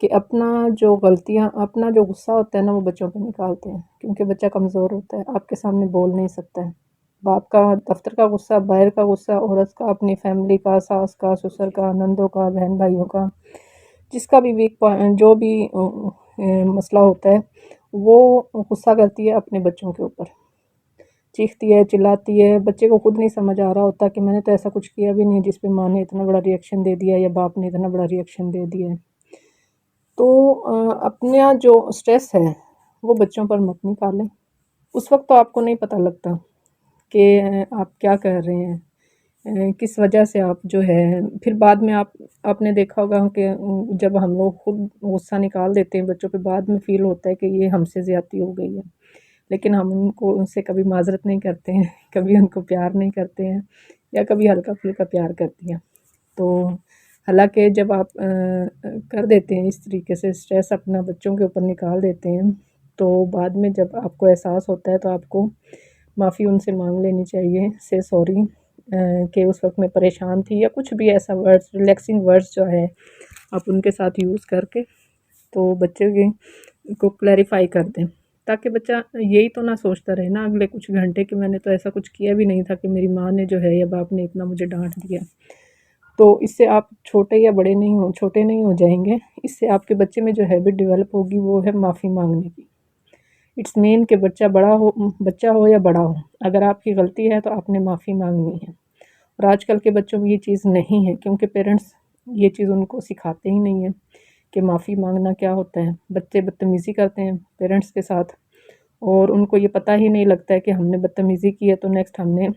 کہ اپنا جو غصہ ہوتا ہے نا وہ بچوں پہ نکالتے ہیں، کیونکہ بچہ کمزور ہوتا ہے، آپ کے سامنے بول نہیں سکتا ہے۔ باپ کا دفتر کا غصہ، باہر کا غصہ، عورت کا، اپنی فیملی کا، ساس کا، سسر کا، نندوں کا، بہن بھائیوں کا، جس کا بھی ویک پوائنٹ جو بھی مسئلہ ہوتا ہے وہ غصہ کرتی ہے اپنے بچوں کے اوپر، چیختی ہے، چلاتی ہے۔ بچے کو خود نہیں سمجھ آ رہا ہوتا کہ میں نے تو ایسا کچھ کیا بھی نہیں جس پہ ماں نے اتنا بڑا ریئیکشن دے دیا یا باپ نے اتنا بڑا ریئیکشن دے دیا ہے۔ تو اپنا جو سٹریس ہے وہ بچوں پر مت نکالیں۔ اس وقت تو آپ کو نہیں پتہ لگتا کہ آپ کیا کر رہے ہیں، کس وجہ سے آپ جو ہے، پھر بعد میں آپ نے دیکھا ہوگا کہ جب ہم لوگ خود غصہ نکال دیتے ہیں بچوں پہ، بعد میں فیل ہوتا ہے کہ یہ ہم سے زیادتی ہو گئی ہے، لیکن ہم ان سے کبھی معذرت نہیں کرتے ہیں، کبھی ان کو پیار نہیں کرتے ہیں، یا کبھی ہلکا پھلکا پیار کرتی ہیں۔ تو حالانکہ جب آپ کر دیتے ہیں اس طریقے سے سٹریس اپنا بچوں کے اوپر نکال دیتے ہیں، تو بعد میں جب آپ کو احساس ہوتا ہے تو آپ کو معافی ان سے مانگ لینی چاہیے، سے سوری کہ اس وقت میں پریشان تھی، یا کچھ بھی ایسا ورڈز، ریلیکسنگ ورڈز جو ہے آپ ان کے ساتھ یوز کر کے تو بچے کو کلیریفائی کر دیں، تاکہ بچہ یہی تو نہ سوچتا رہے نا اگلے کچھ گھنٹے کہ میں نے تو ایسا کچھ کیا بھی نہیں تھا کہ میری ماں نے جو ہے یا باپ نے اتنا مجھے ڈانٹ دیا۔ تو اس سے آپ چھوٹے نہیں ہو جائیں گے، اس سے آپ کے بچے میں جو ہیبٹ ڈیولپ ہوگی وہ ہے معافی مانگنے کی۔ اٹس مین کہ بچہ ہو یا بڑا ہو، اگر آپ کی غلطی ہے تو آپ نے معافی مانگنی ہے۔ اور آج کل کے بچوں میں یہ چیز نہیں ہے، کیونکہ پیرنٹس یہ چیز ان کو سکھاتے ہی نہیں ہیں کہ معافی مانگنا کیا ہوتا ہے۔ بچے بدتمیزی کرتے ہیں پیرنٹس کے ساتھ، اور ان کو یہ پتہ ہی نہیں لگتا ہے کہ ہم نے بدتمیزی کی ہے تو نیکسٹ ہم نے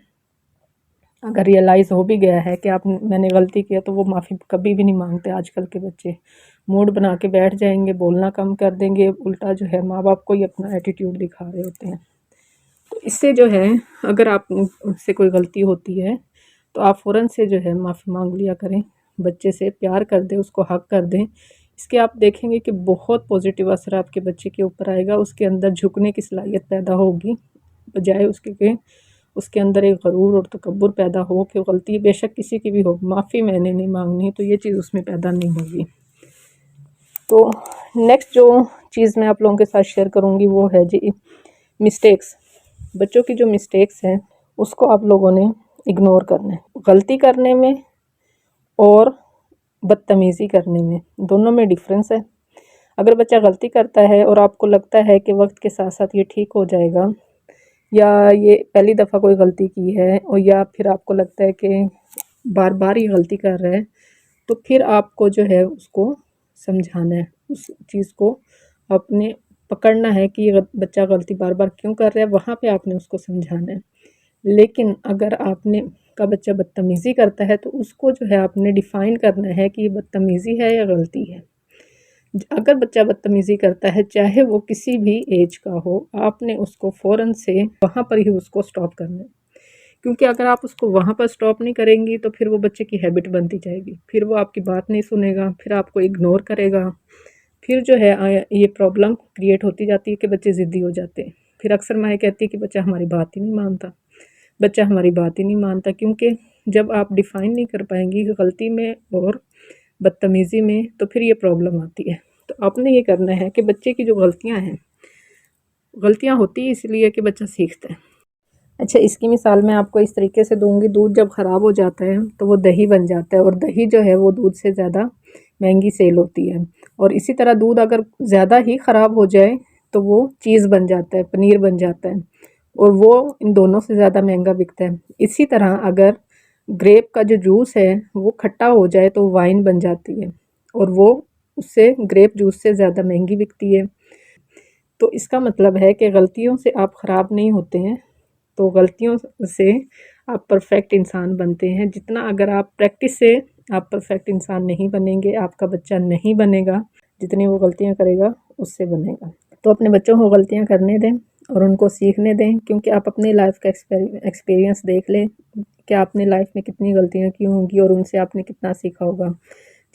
اگر ریئلائز ہو بھی گیا ہے کہ میں نے غلطی کیا تو وہ معافی کبھی بھی نہیں مانگتے۔ آج کل کے بچے موڈ بنا کے بیٹھ جائیں گے، بولنا کم کر دیں گے، الٹا جو ہے ماں باپ کو ہی اپنا ایٹیٹیوڈ دکھا رہے ہوتے ہیں۔ تو اس سے جو ہے اگر آپ سے کوئی غلطی ہوتی ہے تو آپ فوراً سے جو ہے معافی مانگ لیا کریں، بچے سے پیار کر دیں، اس کو حق کر دیں۔ اس کے آپ دیکھیں گے کہ بہت پوزیٹیو اثر آپ کے بچے کے اوپر آئے گا، اس کے اندر جھکنے کی صلاحیت پیدا ہوگی، بجائے اس کے کہ اس کے اندر ایک غرور اور تکبر پیدا ہو کہ غلطی بے شک کسی کی بھی ہو، معافی میں نے نہیں مانگنی، تو یہ چیز اس میں پیدا نہیں ہوگی۔ تو نیکسٹ جو چیز میں آپ لوگوں کے ساتھ شیئر کروں گی وہ ہے جی مسٹیکس۔ بچوں کی جو مسٹیکس ہیں اس کو آپ لوگوں نے اگنور کرنا ہے۔ غلطی کرنے میں اور بدتمیزی کرنے میں دونوں میں ڈیفرنس ہے۔ اگر بچہ غلطی کرتا ہے اور آپ کو لگتا ہے کہ وقت کے ساتھ ساتھ یہ ٹھیک ہو جائے گا، یا یہ پہلی دفعہ کوئی غلطی کی ہے، اور یا پھر آپ کو لگتا ہے کہ بار بار یہ غلطی کر رہا ہے، تو پھر آپ کو جو ہے اس کو سمجھانا ہے، اس چیز کو آپ نے پکڑنا ہے کہ یہ بچہ غلطی بار بار کیوں کر رہا ہے، وہاں پہ آپ نے اس کو سمجھانا ہے۔ لیکن اگر آپ نے کا بچہ بدتمیزی کرتا ہے تو اس کو جو ہے آپ نے ڈیفائن کرنا ہے کہ یہ بدتمیزی ہے یا غلطی ہے۔ اگر بچہ بدتمیزی کرتا ہے چاہے وہ کسی بھی ایج کا ہو، آپ نے اس کو فوراً سے وہاں پر ہی اس کو سٹاپ کرنا ہے، کیونکہ اگر آپ اس کو وہاں پر سٹاپ نہیں کریں گی تو پھر وہ بچے کی ہیبٹ بنتی جائے گی، پھر وہ آپ کی بات نہیں سنے گا، پھر آپ کو اگنور کرے گا، پھر جو ہے یہ پرابلم کریٹ ہوتی جاتی ہے کہ بچے ضدی ہو جاتے ہیں۔ پھر اکثر مائیں کہتی ہے کہ بچہ ہماری بات ہی نہیں مانتا، کیونکہ جب آپ ڈیفائن نہیں کر پائیں گی غلطی میں اور بدتمیزی میں تو پھر یہ پرابلم آتی ہے۔ تو آپ نے یہ کرنا ہے کہ بچے کی جو غلطیاں ہوتی ہیں اس لیے کہ بچہ سیکھتا ہے۔ اچھا، اس کی مثال میں آپ کو اس طریقے سے دوں گی، دودھ جب خراب ہو جاتا ہے تو وہ دہی بن جاتا ہے، اور دہی جو ہے وہ دودھ سے زیادہ مہنگی سیل ہوتی ہے، اور اسی طرح دودھ اگر زیادہ ہی خراب ہو جائے تو وہ چیز بن جاتا ہے، پنیر بن جاتا ہے، اور وہ ان دونوں سے زیادہ مہنگا بکتا ہے۔ اسی طرح اگر گریپ کا جو جوس ہے وہ کھٹا ہو جائے تو وائن بن جاتی ہے، اور وہ اس سے گریپ جوس سے زیادہ مہنگی بکتی ہے۔ تو اس کا مطلب ہے کہ غلطیوں سے آپ خراب نہیں ہوتے ہیں، تو غلطیوں سے آپ پرفیکٹ انسان بنتے ہیں۔ جتنا اگر آپ پریکٹس سے آپ پرفیکٹ انسان نہیں بنیں گے، آپ کا بچہ نہیں بنے گا، جتنی وہ غلطیاں کرے گا اس سے بنے گا۔ تو اپنے بچوں کو غلطیاں کرنے دیں اور ان کو سیکھنے دیں، کیونکہ آپ اپنی لائف کا ایکسپیرینس دیکھ لیں کہ آپ نے لائف میں کتنی غلطیاں کی ہوں گی اور ان سے آپ نے کتنا سیکھا ہوگا۔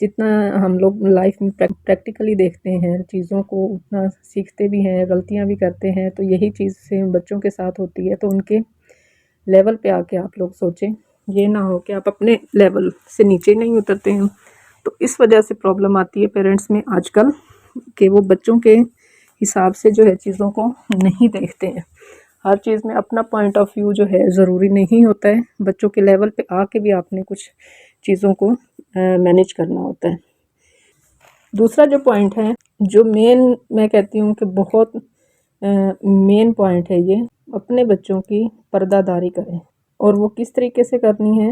جتنا ہم لوگ لائف میں پریکٹیکلی دیکھتے ہیں چیزوں کو، اتنا سیکھتے بھی ہیں، غلطیاں بھی کرتے ہیں۔ تو یہی چیز سے بچوں کے ساتھ ہوتی ہے، تو ان کے لیول پہ آ کے آپ لوگ سوچیں، یہ نہ ہو کہ آپ اپنے لیول سے نیچے نہیں اترتے ہیں۔ تو تو اس وجہ سے پرابلم آتی ہے پیرنٹس میں آج کل کہ وہ بچوں کے حساب سے جو ہے چیزوں کو نہیں دیکھتے ہیں. ہر چیز میں اپنا پوائنٹ آف ویو جو ہے ضروری نہیں ہوتا ہے. بچوں کے لیول پہ آ کے بھی آپ نے کچھ چیزوں کو مینیج کرنا ہوتا ہے. دوسرا جو پوائنٹ ہے، جو میں کہتی ہوں کہ بہت مین پوائنٹ ہے، یہ اپنے بچوں کی پردہ داری کریں. اور وہ کس طریقے سے کرنی ہے؟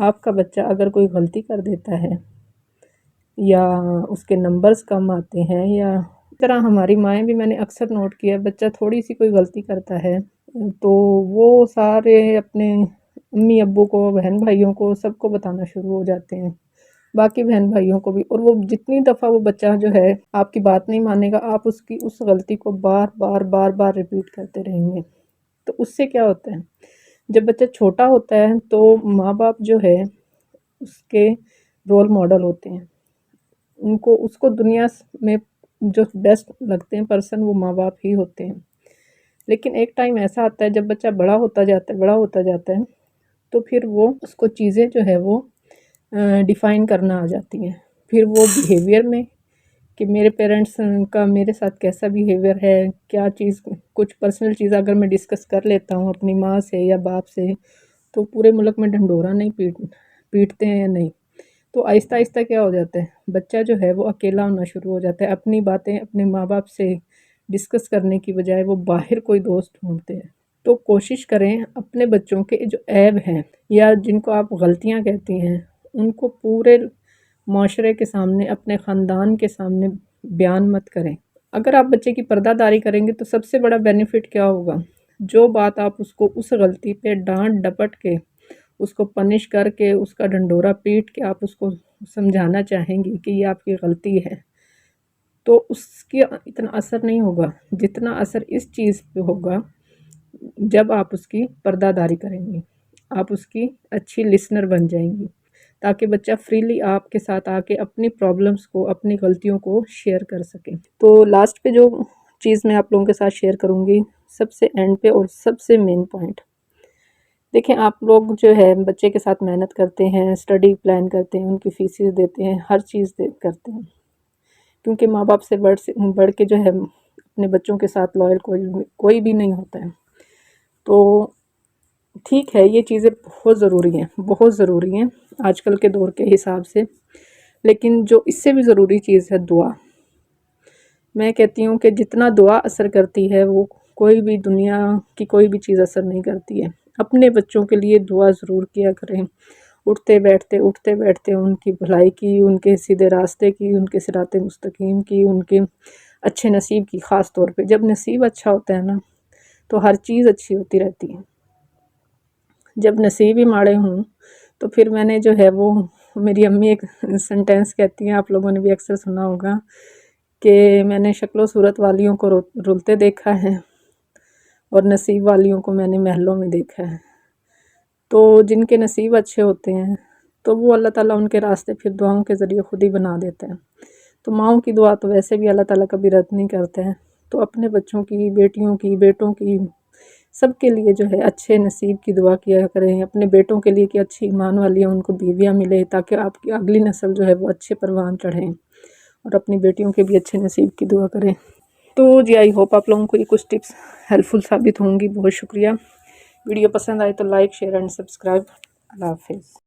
آپ کا بچہ اگر کوئی غلطی کر دیتا ہے یا اس کے نمبرز کم آتے ہیں، یا اس طرح ہماری مائیں بھی میں نے اکثر نوٹ کیا، بچہ تھوڑی سی کوئی غلطی کرتا ہے تو وہ سارے اپنے امی ابو کو، بہن بھائیوں کو، سب کو بتانا شروع ہو جاتے ہیں، باقی بہن بھائیوں کو بھی. اور وہ جتنی دفعہ وہ بچہ جو ہے آپ کی بات نہیں مانے گا، آپ اس کی اس غلطی کو بار بار بار بار ریپیٹ کرتے رہیں گے. تو اس سے کیا ہوتا ہے، جب بچہ چھوٹا ہوتا ہے تو ماں باپ جو ہے اس کے رول ماڈل ہوتے ہیں. اس کو دنیا میں جو بیسٹ لگتے ہیں پرسن، وہ ماں باپ ہی ہوتے ہیں. لیکن ایک ٹائم ایسا آتا ہے جب بچہ بڑا ہوتا جاتا ہے تو پھر وہ اس کو چیزیں جو ہے وہ ڈیفائن کرنا آ جاتی ہیں. پھر وہ بیہیویئر میں کہ میرے پیرنٹس کا میرے ساتھ کیسا بیہیویئر ہے، کیا چیز، کچھ پرسنل چیز اگر میں ڈسکس کر لیتا ہوں اپنی ماں سے یا باپ سے تو پورے ملک میں ڈھنڈورا نہیں پیٹتے ہیں یا نہیں. تو آہستہ آہستہ کیا ہو جاتا ہے، بچہ جو ہے وہ اکیلا ہونا شروع ہو جاتا ہے. اپنی باتیں اپنے ماں باپ سے ڈسکس کرنے کی بجائے وہ باہر کوئی دوست ڈھونڈتے ہیں. تو کوشش کریں اپنے بچوں کے جو عیب ہیں یا جن کو آپ غلطیاں کہتی ہیں، ان کو پورے معاشرے کے سامنے، اپنے خاندان کے سامنے بیان مت کریں. اگر آپ بچے کی پردہ داری کریں گے تو سب سے بڑا بینیفٹ کیا ہوگا، جو بات آپ اس کو اس غلطی پہ ڈانٹ ڈپٹ کے، اس کو پنش کر کے، اس کا ڈنڈورا پیٹ کے آپ اس کو سمجھانا چاہیں گی کہ یہ آپ کی غلطی ہے، تو اس کی اتنا اثر نہیں ہوگا جتنا اثر اس چیز پہ ہوگا جب آپ اس کی پردہ داری کریں گی. آپ اس کی اچھی لسنر بن جائیں گی تاکہ بچہ فریلی آپ کے ساتھ آ کے اپنی پرابلمس کو، اپنی غلطیوں کو شیئر کر سکے. تو لاسٹ پہ جو چیز میں آپ لوگوں کے ساتھ شیئر کروں گی، سب سے اینڈ پہ اور سب سے مین پوائنٹ، دیکھیں آپ لوگ جو ہے بچے کے ساتھ محنت کرتے ہیں، اسٹڈی پلان کرتے ہیں، ان کی فیسز دیتے ہیں، ہر چیز کرتے ہیں، کیونکہ ماں باپ سے بڑھ کے جو ہے اپنے بچوں کے ساتھ لائل کوئی بھی نہیں ہوتا ہے. تو ٹھیک ہے، یہ چیزیں بہت ضروری ہیں آج کل کے دور کے حساب سے. لیکن جو اس سے بھی ضروری چیز ہے دعا. میں کہتی ہوں کہ جتنا دعا اثر کرتی ہے وہ کوئی بھی دنیا کی کوئی بھی چیز اثر نہیں کرتی ہے. اپنے بچوں کے لیے دعا ضرور کیا کریں، اٹھتے بیٹھتے ان کی بھلائی کی، ان کے سیدھے راستے کی، ان کے صراط مستقیم کی، ان کے اچھے نصیب کی. خاص طور پہ جب نصیب اچھا ہوتا ہے نا تو ہر چیز اچھی ہوتی رہتی ہے. جب نصیب ہی ماڑے ہوں تو پھر میں نے جو ہے وہ، میری امی ایک سنٹینس کہتی ہیں، آپ لوگوں نے بھی اکثر سنا ہوگا، کہ میں نے شکل و صورت والیوں کو رلتے دیکھا ہے اور نصیب والیوں کو میں نے محلوں میں دیکھا ہے. تو جن کے نصیب اچھے ہوتے ہیں تو وہ اللہ تعالیٰ ان کے راستے پھر دعاؤں کے ذریعے خود ہی بنا دیتا ہے. تو ماؤں کی دعا تو ویسے بھی اللہ تعالیٰ کبھی رد نہیں کرتے ہیں. تو اپنے بچوں کی، بیٹیوں کی، بیٹوں کی، سب کے لیے جو ہے اچھے نصیب کی دعا کیا کریں. اپنے بیٹوں کے لیے کہ اچھی ایمان والی ان کو بیویاں ملے تاکہ آپ کی اگلی نسل جو ہے وہ اچھے پروان چڑھیں، اور اپنی بیٹیوں کے بھی اچھے نصیب کی دعا کریں. تو جی آئی ہوپ آپ لوگوں کو یہ کچھ ٹپس ہیلپ فل ثابت ہوں گی. بہت شکریہ. ویڈیو پسند آئے تو لائک، شیئر اینڈ سبسکرائب. اللہ حافظ.